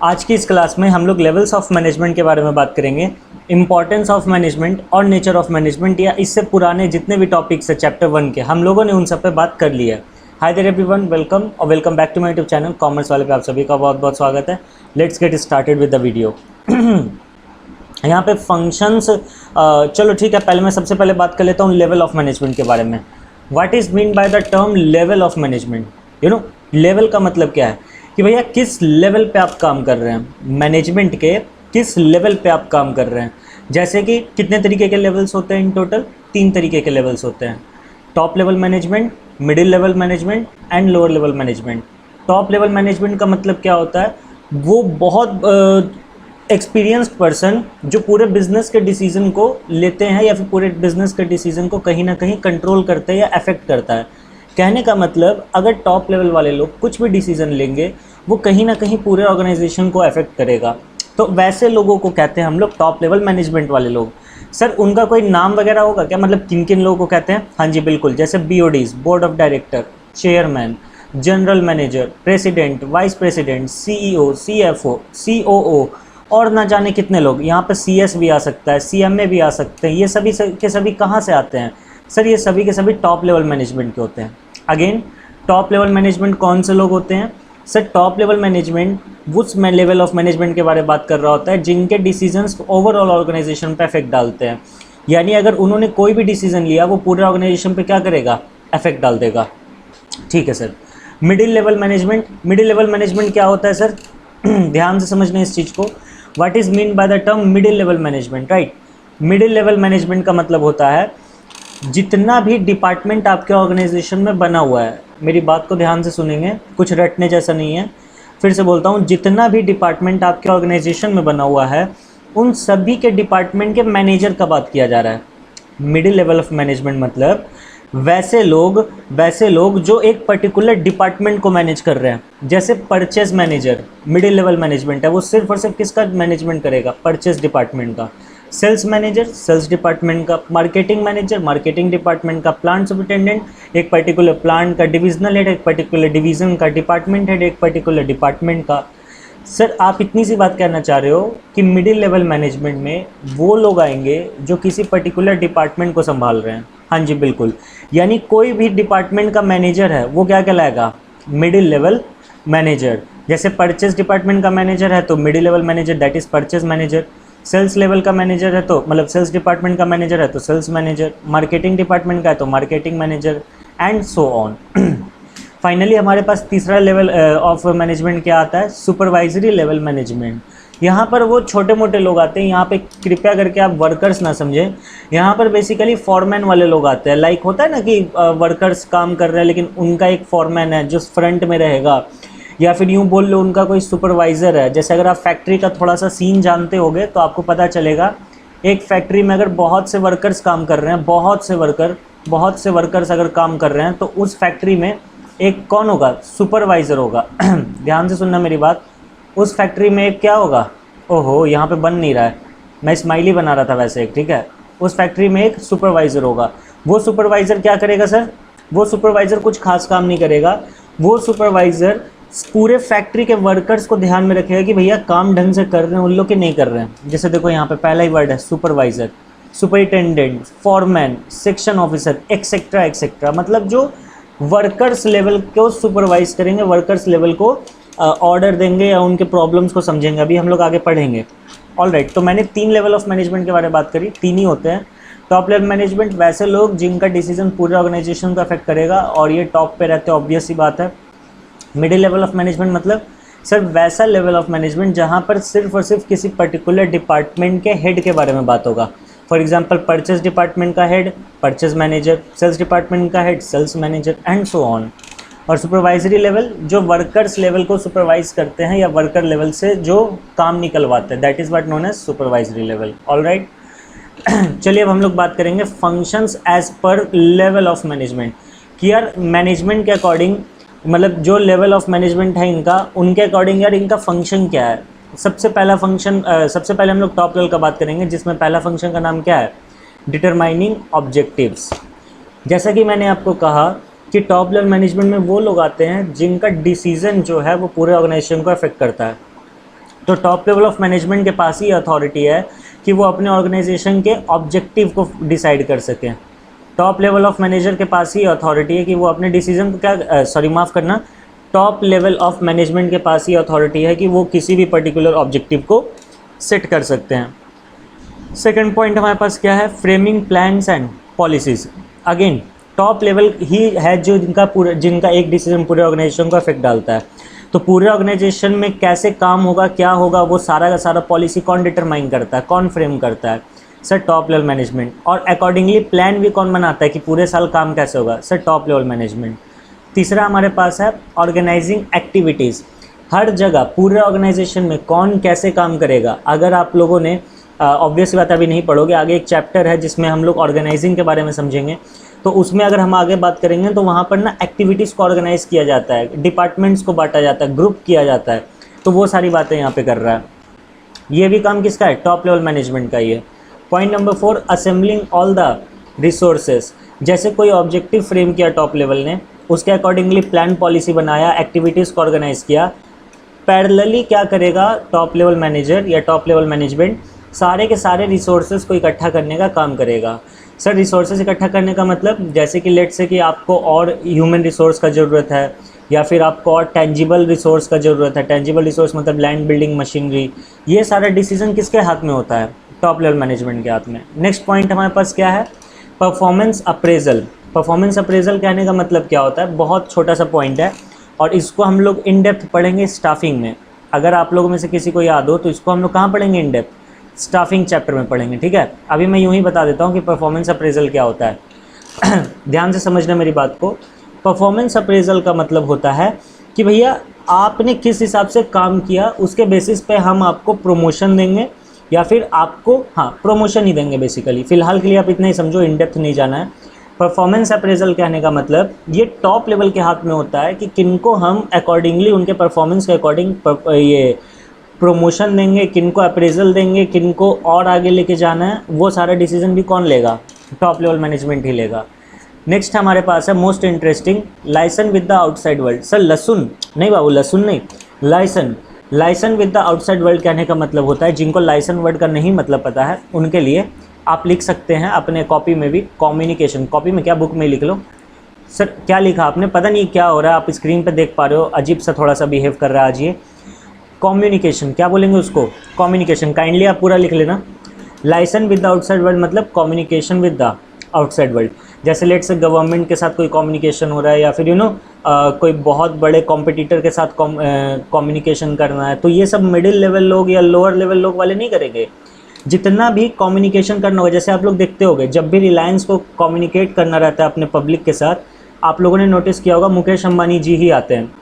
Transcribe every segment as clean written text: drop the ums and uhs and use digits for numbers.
आज की इस क्लास में हम लोग लेवल्स ऑफ मैनेजमेंट के बारे में बात करेंगे, इंपॉर्टेंस ऑफ मैनेजमेंट और नेचर ऑफ मैनेजमेंट, या इससे पुराने जितने भी टॉपिक्स है चैप्टर 1 के हम लोगों ने उन सब पे बात कर ली है। हाय देयर एवरीवन, वेलकम और welcome back to my YouTube channel commerce वाले पे आप सभी का बहुत बहुत स्वागत है। Let's get started with the video. यहाँ पे फंक्शंस, चलो ठीक है, पहले मैं सबसे पहले बात कर लेता हूँ लेवल ऑफ मैनेजमेंट के बारे में। What is mean by the term level of management? Level का मतलब क्या है कि भैया किस लेवल पे आप काम कर रहे हैं, मैनेजमेंट के किस लेवल पे आप काम कर रहे हैं। जैसे कि कितने तरीके के लेवल्स होते हैं, इन टोटल 3 तरीके के लेवल्स होते हैं। Top level management, middle level management and lower level management. Top level management का मतलब क्या होता है, वो बहुत एक्सपीरियंस्ड पर्सन जो पूरे बिजनेस के डिसीजन को लेते हैं या फिर पूरे बिजनेस के डिसीजन को कहीं ना कहीं कंट्रोल करते हैं या अफेक्ट करता है। कहने का मतलब, अगर टॉप लेवल वाले लोग कुछ भी डिसीजन लेंगे वो कहीं ना कहीं पूरे ऑर्गेनाइजेशन को अफेक्ट करेगा, तो वैसे लोगों को कहते हैं हम लोग टॉप लेवल मैनेजमेंट वाले लोग। सर उनका कोई नाम वगैरह होगा क्या, मतलब किन किन लोगों को कहते हैं? हाँ जी बिल्कुल, जैसे BODs, board of director, chairman, general manager, president, vice president, CEO, CFO, COO और ना जाने कितने लोग। यहाँ पर CS भी आ सकता है, CMA भी आ सकते हैं। ये सभी के सभी कहाँ से आते हैं? सर ये सभी के सभी टॉप लेवल मैनेजमेंट के होते हैं। अगेन, टॉप लेवल मैनेजमेंट कौन से लोग होते हैं? सर टॉप लेवल मैनेजमेंट उस लेवल ऑफ मैनेजमेंट के बारे में बात कर रहा होता है जिनके डिसीजंस ओवरऑल ऑर्गेनाइजेशन पे इफेक्ट डालते हैं। यानी अगर उन्होंने कोई भी डिसीजन लिया वो पूरे ऑर्गेनाइजेशन पे क्या करेगा, इफेक्ट डाल देगा। ठीक है sir. Middle level management, middle level management क्या होता है सर? ध्यान से समझना इस चीज़ को। What is mean by the term middle level management, right? Middle level management का मतलब होता है जितना भी डिपार्टमेंट आपके ऑर्गेनाइजेशन में बना हुआ है, मेरी बात को ध्यान से सुनेंगे, कुछ रटने जैसा नहीं है। फिर से बोलता हूँ, जितना भी डिपार्टमेंट आपके ऑर्गेनाइजेशन में बना हुआ है उन सभी के डिपार्टमेंट के मैनेजर का बात किया जा रहा है। मिडिल लेवल ऑफ मैनेजमेंट मतलब वैसे लोग जो एक पर्टिकुलर डिपार्टमेंट को मैनेज कर रहे हैं। जैसे purchase manager middle level management है, वो सिर्फ और सिर्फ किसका मैनेजमेंट करेगा? परचेज डिपार्टमेंट का। सेल्स मैनेजर सेल्स डिपार्टमेंट का, मार्केटिंग मैनेजर मार्केटिंग डिपार्टमेंट का, प्लांट सुपरिटेंडेंट एक पर्टिकुलर प्लांट का डिविजनल हेड, एक पर्टिकुलर डिवीजन का डिपार्टमेंट हेड, एक पर्टिकुलर डिपार्टमेंट का। सर आप इतनी सी बात कहना चाह रहे हो कि मिडिल लेवल मैनेजमेंट में वो लोग आएंगे जो किसी पर्टिकुलर डिपार्टमेंट को संभाल रहे हैं। हाँ जी बिल्कुल, यानी कोई भी डिपार्टमेंट का मैनेजर है वो क्या कहलाएगा? Middle level manager. जैसे परचेज डिपार्टमेंट का मैनेजर है तो middle level manager, that is purchase manager. Sales level का मैनेजर है तो मतलब सेल्स डिपार्टमेंट का मैनेजर है तो सेल्स मैनेजर, मार्केटिंग डिपार्टमेंट का है तो marketing manager and so on. Finally हमारे पास तीसरा लेवल ऑफ मैनेजमेंट क्या आता है? Supervisory level management. यहाँ पर वो छोटे मोटे लोग आते हैं, यहाँ पे कृपया करके आप वर्कर्स ना समझें, यहाँ पर बेसिकली फॉरमैन वाले लोग आते हैं। लाइक होता है ना कि वर्कर्स काम कर रहे हैं लेकिन उनका एक फॉरमैन है जो फ्रंट में रहेगा, या फिर यूँ बोल लो उनका कोई सुपरवाइज़र है। जैसे अगर आप फैक्ट्री का थोड़ा सा सीन जानते होगे तो आपको पता चलेगा, एक फैक्ट्री में अगर बहुत से वर्कर्स काम कर रहे हैं, बहुत से वर्कर्स अगर काम कर रहे हैं तो उस फैक्ट्री में एक कौन होगा? सुपरवाइज़र होगा। ध्यान से सुनना मेरी बात। उस फैक्ट्री में एक क्या होगा? ओहो यहाँ पे बन नहीं रहा है, मैं स्माइली बना रहा था वैसे एक, ठीक है। उस फैक्ट्री में एक सुपरवाइज़र होगा। वो सुपरवाइज़र क्या करेगा सर? वो सुपरवाइज़र कुछ खास काम नहीं करेगा। वो सुपरवाइज़र पूरे फैक्ट्री के वर्कर्स को ध्यान में रखेगा कि भैया काम ढंग से कर रहे हैं उन लोग कि नहीं कर रहे हैं। जैसे देखो यहाँ पे पहला ही वर्ड है supervisor, superintendent, foreman, section officer etcetera etcetera, मतलब जो वर्कर्स लेवल को सुपरवाइज करेंगे, वर्कर्स लेवल को ऑर्डर देंगे या उनके प्रॉब्लम्स को समझेंगे। अभी हम लोग आगे पढ़ेंगे। ऑलराइट, तो मैंने 3 लेवल ऑफ मैनेजमेंट के बारे में बात करी, 3 ही होते हैं। टॉप लेवल मैनेजमेंट वैसे लोग जिनका डिसीजन पूरे ऑर्गेनाइजेशन को अफेक्ट करेगा और ये टॉप पे रहते हैं, ऑब्वियस सी बात है। मिडिल लेवल ऑफ मैनेजमेंट मतलब सर वैसा लेवल ऑफ मैनेजमेंट जहाँ पर सिर्फ और सिर्फ किसी पर्टिकुलर डिपार्टमेंट के हेड के बारे में बात होगा। फॉर एग्जांपल परचेज डिपार्टमेंट का head purchase manager, sales department का head sales manager and so on. और सुपरवाइजरी लेवल जो वर्कर्स लेवल को सुपरवाइज करते हैं या वर्कर लेवल से जो काम निकलवाते हैं, that is what known as supervisory level. Alright, चलिए अब हम लोग बात करेंगे functions as per level of management. कि यार मैनेजमेंट के अकॉर्डिंग, मतलब जो लेवल ऑफ मैनेजमेंट है इनका, उनके अकॉर्डिंग यार इनका फंक्शन क्या है। सबसे पहले हम लोग टॉप लेवल का बात करेंगे, जिसमें पहला फंक्शन का नाम क्या है? Determining objectives. जैसा कि मैंने आपको कहा कि टॉप लेवल मैनेजमेंट में वो लोग आते हैं जिनका डिसीजन जो है वो पूरे ऑर्गेनाइजेशन को अफेक्ट करता है। तो टॉप लेवल ऑफ मैनेजमेंट के पास ही अथॉरिटी है कि वो अपने ऑर्गेनाइजेशन के ऑब्जेक्टिव को डिसाइड कर सकें। टॉप लेवल ऑफ मैनेजर के पास ही अथॉरिटी है कि वो अपने डिसीजन को टॉप लेवल ऑफ मैनेजमेंट के पास ही अथॉरिटी है कि वो किसी भी पर्टिकुलर ऑब्जेक्टिव को सेट कर सकते हैं। सेकंड पॉइंट हमारे पास क्या है, framing plans and policies. Again top level ही है जो जिनका एक डिसीजन पूरे ऑर्गेनाइजेशन को इफेक्ट डालता है। तो पूरे ऑर्गेनाइजेशन में कैसे काम होगा, क्या होगा, वो सारा का सारा पॉलिसी कौन डिटरमाइन करता है, कौन फ्रेम करता है? Sir top level management. और अकॉर्डिंगली प्लान भी कौन बनाता है कि पूरे साल काम कैसे होगा? Sir top level management. तीसरा हमारे पास है ऑर्गेनाइजिंग एक्टिविटीज़। हर जगह पूरे ऑर्गेनाइजेशन में कौन कैसे काम करेगा। अगर आप लोगों ने ऑब्वियस बात अभी नहीं पढ़ोगे, आगे एक चैप्टर है जिसमें हम लोग ऑर्गेनाइजिंग के बारे में समझेंगे, तो उसमें अगर हम आगे बात करेंगे तो वहाँ पर ना एक्टिविटीज़ को ऑर्गेनाइज किया जाता है, डिपार्टमेंट्स को बांटा जाता है, ग्रुप किया जाता है, तो वो सारी बातें यहाँ पे कर रहा है। ये भी काम किसका है? टॉप लेवल मैनेजमेंट का ही है। Point number 4, assembling all the resources. जैसे कोई ऑब्जेक्टिव फ्रेम किया टॉप लेवल ने, उसके अकॉर्डिंगली प्लान पॉलिसी बनाया, एक्टिविटीज़ को ऑर्गेनाइज किया। पैरेलली क्या करेगा टॉप लेवल मैनेजर या टॉप लेवल मैनेजमेंट? सारे के सारे रिसोर्सेज को इकट्ठा करने का काम करेगा। सर रिसोर्सेज इकट्ठा करने का मतलब जैसे कि लेट से कि आपको और ह्यूमन रिसोर्स का ज़रूरत है या फिर आपको और टेंजिबल रिसोर्स का ज़रूरत है। टेंजिबल रिसोर्स मतलब लैंड, बिल्डिंग, मशीनरी। ये सारा डिसीजन किसके हाथ में होता है? टॉप लेवल मैनेजमेंट के हाथ में। नेक्स्ट पॉइंट हमारे पास क्या है? Performance appraisal. परफॉर्मेंस अप्रेजल कहने का मतलब क्या होता है? बहुत छोटा सा पॉइंट है और इसको हम लोग इन डेप्थ पढ़ेंगे स्टाफिंग में। अगर आप लोगों में से किसी को याद हो तो इसको हम लोग कहाँ पढ़ेंगे? इन डेप्थ स्टाफिंग चैप्टर में पढ़ेंगे, ठीक है। अभी मैं यूँ ही बता देता हूँ कि परफॉर्मेंस अप्रेजल क्या होता है। ध्यान से समझना मेरी बात को। परफॉर्मेंस अप्रेजल का मतलब होता है कि भैया आपने किस हिसाब से काम किया, उसके बेसिस पे हम आपको प्रमोशन देंगे या फिर आपको प्रमोशन ही देंगे बेसिकली। फ़िलहाल के लिए आप इतना ही समझो, इन डेप्थ नहीं जाना है। परफॉर्मेंस अप्रेजल कहने का मतलब ये टॉप लेवल के हाथ में होता है कि किनको हम अकॉर्डिंगली उनके परफॉर्मेंस के अकॉर्डिंग ये प्रमोशन देंगे, किनको अप्रेजल देंगे, किनको और आगे लेके जाना है, वो सारा डिसीजन भी कौन लेगा? टॉप लेवल मैनेजमेंट ही लेगा। नेक्स्ट हमारे पास है most interesting, licence with the outside world. Sir लहसुन नहीं बाबू, लहसुन नहीं, licence. Licence with the outside world कहने का मतलब होता है, जिनको लाइसन वर्ड का नहीं मतलब पता है उनके लिए आप लिख सकते हैं अपने कॉपी में भी, कम्युनिकेशन। कॉपी में क्या, बुक में लिख लो। सर क्या लिखा आपने? पता नहीं क्या हो रहा है, आप स्क्रीन पर देख पा रहे हो, अजीब सा थोड़ा सा बिहेव कर रहा है आज ये। कम्युनिकेशन क्या बोलेंगे उसको? कम्युनिकेशन। काइंडली आप पूरा लिख लेना। Liaison with the outside world मतलब communication with the outside world. जैसे लेट से गवर्नमेंट के साथ कोई कम्युनिकेशन हो रहा है या फिर कोई बहुत बड़े कॉम्पिटिटर के साथ कम्युनिकेशन करना है, तो ये सब मिडिल लेवल लोग या लोअर लेवल लोग वाले नहीं करेंगे। जितना भी कम्युनिकेशन करना होगा, जैसे आप लोग देखते होंगे जब भी रिलायंस को कम्युनिकेट करना रहता है अपने पब्लिक के साथ, आप लोगों ने नोटिस किया होगा मुकेश अंबानी जी ही आते हैं।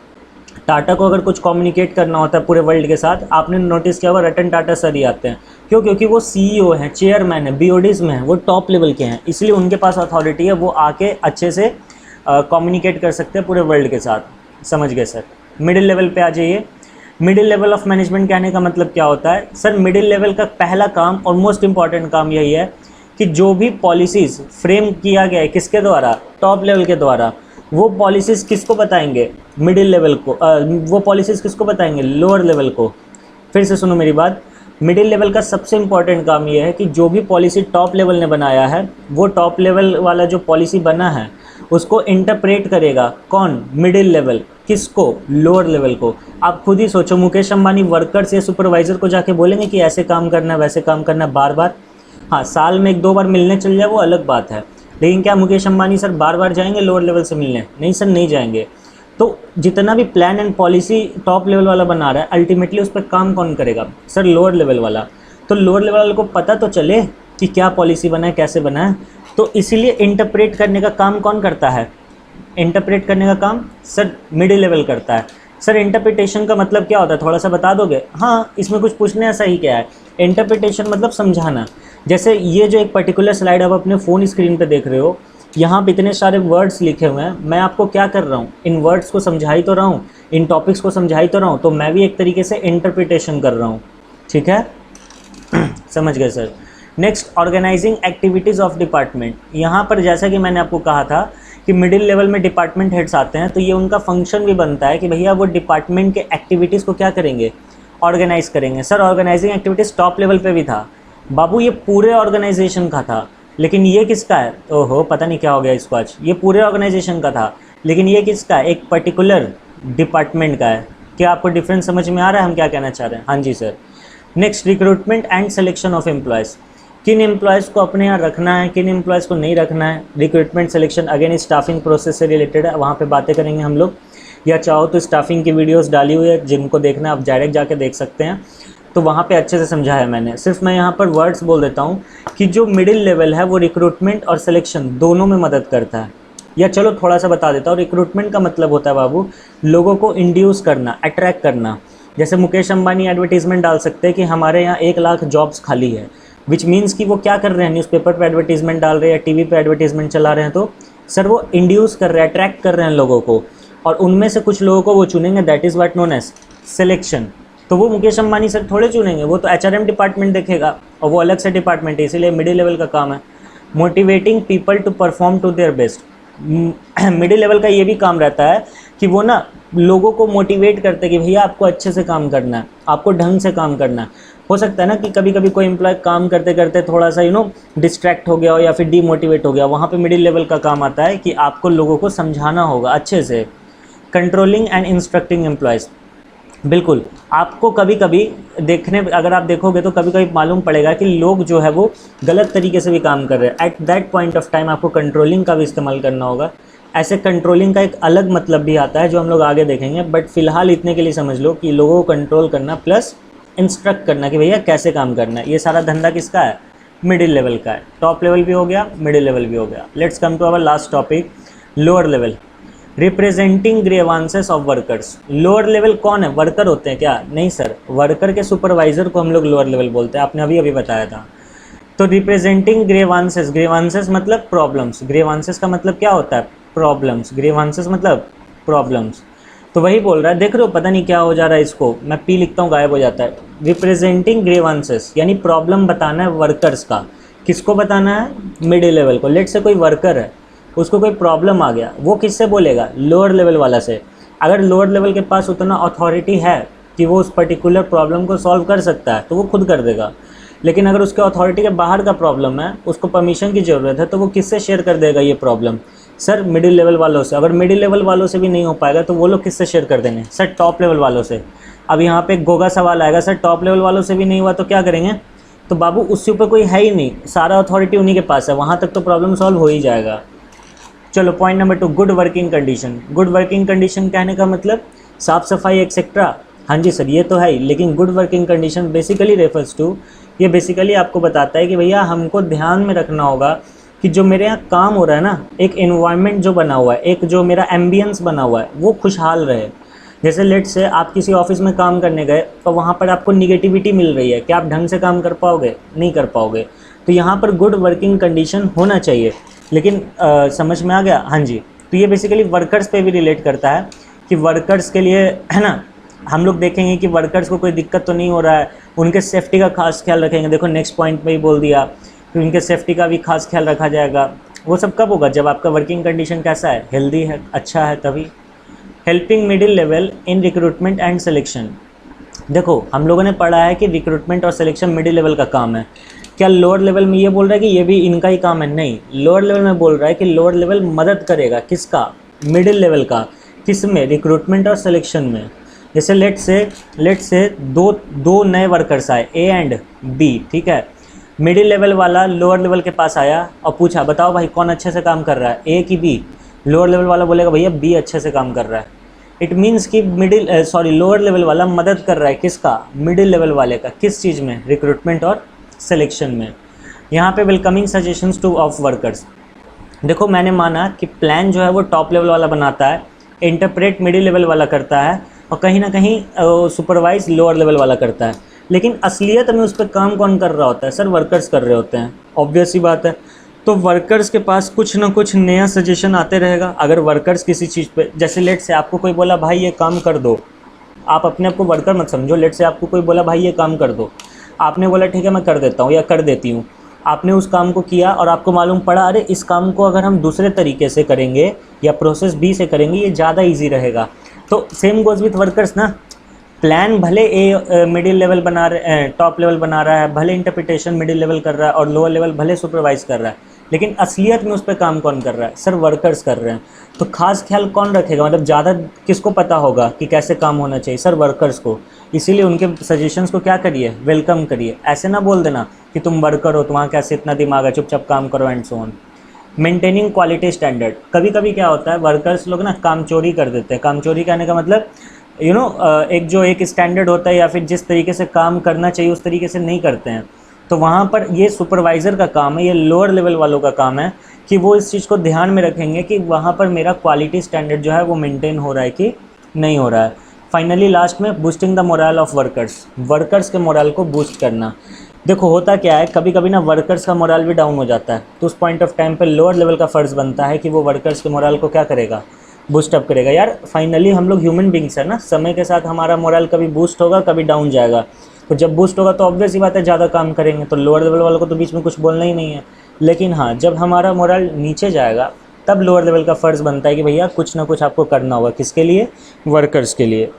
टाटा को अगर कुछ कम्युनिकेट करना होता है पूरे वर्ल्ड के साथ, आपने नोटिस किया होगा रतन टाटा सर ही आते हैं। क्यों? क्योंकि वो सीईओ हैं, चेयरमैन है, बीओडीज में हैं, वो टॉप लेवल के हैं, इसलिए उनके पास अथॉरिटी है, वो आके अच्छे से कम्युनिकेट कर सकते हैं पूरे वर्ल्ड के साथ। समझ गए सर। मिडिल लेवल पे आ जाइए। मिडिल लेवल ऑफ मैनेजमेंट कहने का मतलब क्या होता है? सर मिडिल लेवल का पहला काम और मोस्ट इंपॉर्टेंट काम यही है कि जो भी पॉलिसीज़ फ्रेम किया गया है किसके द्वारा? टॉप लेवल के द्वारा, वो पॉलिसीज़ किसको बताएंगे? मिडिल लेवल को। वो पॉलिसीज़ किसको बताएंगे? लोअर लेवल को। फिर से सुनो मेरी बात, मिडिल लेवल का सबसे इम्पॉर्टेंट काम ये है कि जो भी पॉलिसी टॉप लेवल ने बनाया है, वो टॉप लेवल वाला जो पॉलिसी बना है उसको इंटरप्रेट करेगा कौन? Middle level. किसको? लोअर लेवल को। आप खुद ही सोचो, मुकेश अंबानी वर्कर्स या सुपरवाइज़र को जाके बोलेंगे कि ऐसे काम करना है, वैसे काम करना है बार बार? हाँ, साल में 1-2 बार मिलने चल जाए वो अलग बात है, लेकिन क्या मुकेश अंबानी सर बार बार जाएंगे लोअर लेवल से मिलने? नहीं सर, नहीं जाएंगे। तो जितना भी plan and policy top level वाला बना रहा है, अल्टीमेटली उस पर काम कौन करेगा? सर लोअर लेवल वाला। तो लोअर लेवल वाले को पता तो चले कि क्या पॉलिसी बना है, कैसे बना है, तो इसीलिए इंटरप्रेट करने का काम कौन करता है? इंटरप्रेट करने का काम सर मिडिल लेवल करता है। सर इंटरप्रिटेशन का मतलब क्या होता है, थोड़ा सा बता दोगे? हाँ, इसमें कुछ पूछने ऐसा ही क्या है। इंटरप्रिटेशन मतलब समझाना। जैसे ये जो एक पर्टिकुलर स्लाइड आप अपने फ़ोन स्क्रीन पे देख रहे हो, यहाँ पे इतने सारे वर्ड्स लिखे हुए हैं, मैं आपको क्या कर रहा हूँ? इन वर्ड्स को समझा ही तो रहा हूँ, इन टॉपिक्स को समझा ही तो रहा हूँ, तो मैं भी एक तरीके से इंटरप्रिटेशन कर रहा हूँ, ठीक है। समझ गए sir. Next, organising activities of department. यहाँ पर जैसा कि मैंने आपको कहा था कि मिडिल लेवल में डिपार्टमेंट हेड्स आते हैं, तो ये उनका फंक्शन भी बनता है कि भैया वो डिपार्टमेंट के एक्टिविटीज़ को क्या करेंगे? ऑर्गेनाइज करेंगे। Sir organising activities top level पे भी था। बाबू ये पूरे ऑर्गेनाइजेशन का था, लेकिन ये किसका है? ओहो पता नहीं क्या हो गया इसको आज। ये पूरे ऑर्गेनाइजेशन का था, लेकिन ये किसका है? एक पर्टिकुलर डिपार्टमेंट का है। क्या आपको डिफरेंस समझ में आ रहा है हम क्या कहना चाह रहे हैं? हाँ जी sir. Next, recruitment and selection of employees. किन एम्प्लॉयज़ को अपने यहाँ रखना है, किन एम्प्लॉयज़ को नहीं रखना है। Recruitment selection again staffing process से रिलेटेड है, वहाँ पे बातें करेंगे हम लोग। या चाहो तो स्टाफिंग की वीडियोस डाली हुई है, जिनको देखना है आप डायरेक्ट जाके देख सकते हैं, तो वहाँ पे अच्छे से समझा है मैंने। सिर्फ मैं यहाँ पर वर्ड्स बोल देता हूँ कि जो मिडिल लेवल है वो रिक्रूटमेंट और सिलेक्शन दोनों में मदद करता है। या चलो थोड़ा सा बता देता हूँ। रिक्रूटमेंट का मतलब होता है बाबू लोगों को इंड्यूस करना, अट्रैक्ट करना। जैसे मुकेश अंबानी एडवर्टीजमेंट डाल सकते हैं कि हमारे यहाँ 1 लाख जॉब्स खाली है, विच मीन्स कि वो क्या कर रहे हैं, न्यूज़पेपर पे एडवर्टीजमेंट डाल रहे हैं या टीवी पे एडवर्टीजमेंट चला रहे हैं, तो सर वो इंड्यूस कर रहे हैं, अट्रैक्ट कर रहे हैं लोगों को, और उनमें से कुछ लोगों को वो चुनेंगे। That is what known as selection. तो वो मुकेश अंबानी सर थोड़े चुनेंगे, वो तो HRM डिपार्टमेंट देखेगा और वो अलग से डिपार्टमेंट है, इसीलिए मिडिल लेवल का काम है। Motivating people to perform to their best. Middle level का ये भी काम रहता है कि वो ना लोगों को मोटिवेट करते हैं कि भैया आपको अच्छे से काम करना है, आपको ढंग से काम करना है। हो सकता है ना कि कभी कभी कोई एम्प्लॉय काम करते करते थोड़ा सा डिस्ट्रैक्ट हो गया हो या फिर डीमोटिवेट हो गया, वहाँ पे मिडिल लेवल का काम आता है कि आपको लोगों को समझाना होगा अच्छे से। Controlling and instructing employees. बिल्कुल, आपको कभी कभी अगर आप देखोगे तो कभी कभी मालूम पड़ेगा कि लोग जो है वो गलत तरीके से भी काम कर रहे हैं। At that point of time आपको कंट्रोलिंग का भी इस्तेमाल करना होगा। ऐसे कंट्रोलिंग का एक अलग मतलब भी आता है जो हम लोग आगे देखेंगे, बट फिलहाल इतने के लिए समझ लो कि लोगों को कंट्रोल करना प्लस इंस्ट्रक्ट करना कि भैया कैसे काम करना है, ये सारा धंधा किसका है? मिडिल लेवल का है। टॉप लेवल भी हो गया, मिडिल लेवल भी हो गया। Let's come to our last topic, lower level. Representing grievances of workers. Lower level कौन है? वर्कर होते हैं क्या? नहीं सर, वर्कर के सुपरवाइजर को हम लोग लोअर लेवल बोलते हैं, आपने अभी बताया था। तो रिप्रेजेंटिंग ग्रीवांसेस, ग्रीवांसेस मतलब प्रॉब्लम्स, ग्रीवांसेस का मतलब क्या होता है? प्रॉब्लम्स। ग्रीवांसेस मतलब प्रॉब्लम्स। तो वही बोल रहा है, देख रहे हो पता नहीं क्या हो जा रहा है इसको, मैं पी लिखता हूँ गायब हो जाता है। रिप्रेजेंटिंग ग्रीवांसेस यानी प्रॉब्लम बताना है वर्कर्स का। किसको बताना है? मिडिल लेवल को। लेट से कोई वर्कर है, उसको कोई प्रॉब्लम आ गया, वो किससे बोलेगा? लोअर लेवल वाला से। अगर लोअर लेवल के पास उतना अथॉरिटी है कि वो उस पर्टिकुलर प्रॉब्लम को सॉल्व कर सकता है तो वो खुद कर देगा। लेकिन अगर उसके अथॉरिटी के बाहर का प्रॉब्लम है, उसको परमिशन की ज़रूरत है, तो वो किससे शेयर कर देगा ये प्रॉब्लम? सर मिडिल लेवल वालों से। अगर मिडिल लेवल वालों से भी नहीं हो पाएगा तो वो लोग किससे शेयर कर देंगे? सर टॉप लेवल वालों से। अब यहाँ पे गोगा सवाल आएगा, सर टॉप लेवल वालों से भी नहीं हुआ तो क्या करेंगे? तो बाबू उसके ऊपर कोई है ही नहीं, सारा अथॉरिटी उन्हीं के पास है, वहाँ तक तो प्रॉब्लम सॉल्व हो ही जाएगा। चलो point number 2, good working condition. Good working condition कहने का मतलब साफ़ सफाई एक्सेट्रा। हाँ जी सर ये तो है ही, लेकिन good working condition basically refers to, ये बेसिकली आपको बताता है कि भैया हमको ध्यान में रखना होगा कि जो मेरे यहाँ काम हो रहा है ना, एक एनवायरनमेंट जो बना हुआ है, एक जो मेरा एम्बियंस बना हुआ है वो खुशहाल रहे। जैसे लेट से आप किसी ऑफिस में काम करने गए तो वहाँ पर आपको निगेटिविटी मिल रही है, क्या आप ढंग से काम कर पाओगे? नहीं कर पाओगे। तो यहाँ पर गुड वर्किंग कंडीशन होना चाहिए। लेकिन समझ में आ गया? हाँ जी। तो ये बेसिकली वर्कर्स पे भी रिलेट करता है कि वर्कर्स के लिए है ना, हम लोग देखेंगे कि वर्कर्स को कोई दिक्कत तो नहीं हो रहा है, उनके सेफ्टी का खास ख्याल रखेंगे। देखो नेक्स्ट पॉइंट में ही बोल दिया कि उनके सेफ्टी का भी खास ख्याल रखा जाएगा। वो सब कब होगा? जब आपका वर्किंग कंडीशन कैसा है? हेल्दी है, अच्छा है, तभी। Helping middle level in recruitment and selection. देखो हम लोगों ने पढ़ा है कि रिक्रूटमेंट और सिलेक्शन मिडिल लेवल का काम है। क्या लोअर लेवल में ये बोल रहा है कि ये भी इनका ही काम है? नहीं, लोअर लेवल में बोल रहा है कि लोअर लेवल मदद करेगा किसका? मिडिल लेवल का। किस में? रिक्रूटमेंट और सिलेक्शन में। जैसे लेट से दो नए वर्कर्स आए, ए एंड बी, ठीक है। मिडिल लेवल वाला लोअर लेवल के पास आया और पूछा बताओ भाई कौन अच्छे से काम कर रहा है, ए कि बी? लोअर लेवल वाला बोलेगा भैया बी अच्छे से काम कर रहा है। इट मीन्स कि लोअर लेवल वाला मदद कर रहा है किसका? मिडिल लेवल वाले का। किस चीज़ में? रिक्रूटमेंट और सिलेक्शन में। यहाँ पे welcoming suggestions two of workers. देखो मैंने माना कि प्लान जो है वो टॉप लेवल वाला बनाता है, इंटरप्रेट मिडिल लेवल वाला करता है और कहीं ना कहीं सुपरवाइज लोअर लेवल वाला करता है। लेकिन असलियत में उस पर काम कौन कर रहा होता है? सर वर्कर्स कर रहे होते हैं, ऑब्वियस सी बात है। तो वर्कर्स के पास कुछ ना कुछ नया सजेशन आते रहेगा। अगर वर्कर्स किसी चीज़ पे, जैसे लेट से आपको कोई बोला भाई ये काम कर दो, आप अपने आप को वर्कर मत समझो। लेट से आपको कोई बोला भाई ये काम कर दो, आपने बोला ठीक है मैं कर देता हूँ या कर देती हूँ। आपने उस काम को किया और आपको मालूम पड़ा अरे इस काम को अगर हम दूसरे तरीके से करेंगे या प्रोसेस बी से करेंगे ये ज़्यादा ईजी रहेगा। तो सेम गोज़ विथ वर्कर्स ना। प्लान भले ए मिडिल लेवल बना रहे टॉप लेवल बना रहा है, भले इंटरप्रिटेशन मिडिल लेवल कर रहा है और लोअर लेवल भले सुपरवाइज कर रहा है, लेकिन असलियत में उस पर काम कौन कर रहा है? सर वर्कर्स कर रहे हैं। तो खास ख्याल कौन रखेगा, मतलब ज़्यादा किसको पता होगा कि कैसे काम होना चाहिए? सर वर्कर्स को। इसीलिए उनके सजेशंस को क्या करिए, वेलकम करिए। ऐसे ना बोल देना कि तुम वर्कर हो, तुम्हारा कैसे इतना दिमाग है, चुपचाप काम करो and so on. Maintaining quality standard. कभी कभी क्या होता है, वर्कर्स लोग ना काम चोरी कर देते हैं। काम चोरी कहने का मतलब एक जो एक स्टैंडर्ड होता है या फिर जिस तरीके से काम करना चाहिए उस तरीके से नहीं करते हैं। तो वहाँ पर ये सुपरवाइज़र का काम है, ये लोअर लेवल वालों का काम है कि वो इस चीज़ को ध्यान में रखेंगे कि वहाँ पर मेरा क्वालिटी स्टैंडर्ड जो है वो मेंटेन हो रहा है कि नहीं हो रहा है। फाइनली लास्ट में boosting the moral of workers, workers के मोरल को बूस्ट करना। देखो होता क्या है, कभी कभी ना वर्कर्स का मोरल भी डाउन हो जाता है, तो उस पॉइंट ऑफ टाइम पे लोअर लेवल का फ़र्ज़ बनता है कि वो वर्कर्स के मोरल को क्या करेगा, बूस्ट अप करेगा। यार फाइनली हम लोग ह्यूमन बींग्स है ना, समय के साथ हमारा मोरल कभी बूस्ट होगा कभी डाउन जाएगा। तो जब बूस्ट होगा तो ऑब्वियस ही बात है ज़्यादा काम करेंगे, तो लोअर लेवल वालों को तो बीच में कुछ बोलना ही नहीं है। लेकिन हाँ, जब हमारा मोरल नीचे जाएगा तब लोअर लेवल का फ़र्ज़ बनता है कि भैया कुछ ना कुछ आपको करना होगा। किसके लिए? वर्कर्स के लिए।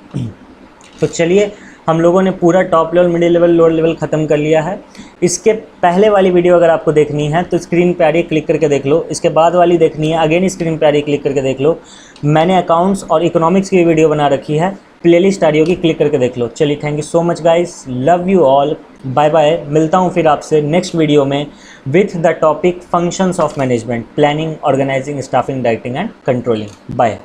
तो चलिए, हम लोगों ने पूरा top level, middle level, lower level ख़त्म कर लिया है। इसके पहले वाली वीडियो अगर आपको देखनी है तो स्क्रीन पे आ रही है, क्लिक करके देख लो। इसके बाद वाली देखनी है, अगेन स्क्रीन पे आ रही है, क्लिक करके देख लो। मैंने अकाउंट्स और इकोनॉमिक्स की वीडियो बना रखी है, प्लेलिस्ट आ रही होगी, क्लिक करके देख लो। चलिए, thank you so much guys, love you all, bye bye. मिलता हूँ फिर आपसे नेक्स्ट वीडियो में with the topic functions of management, planning, organising, staffing, directing and controlling. Bye.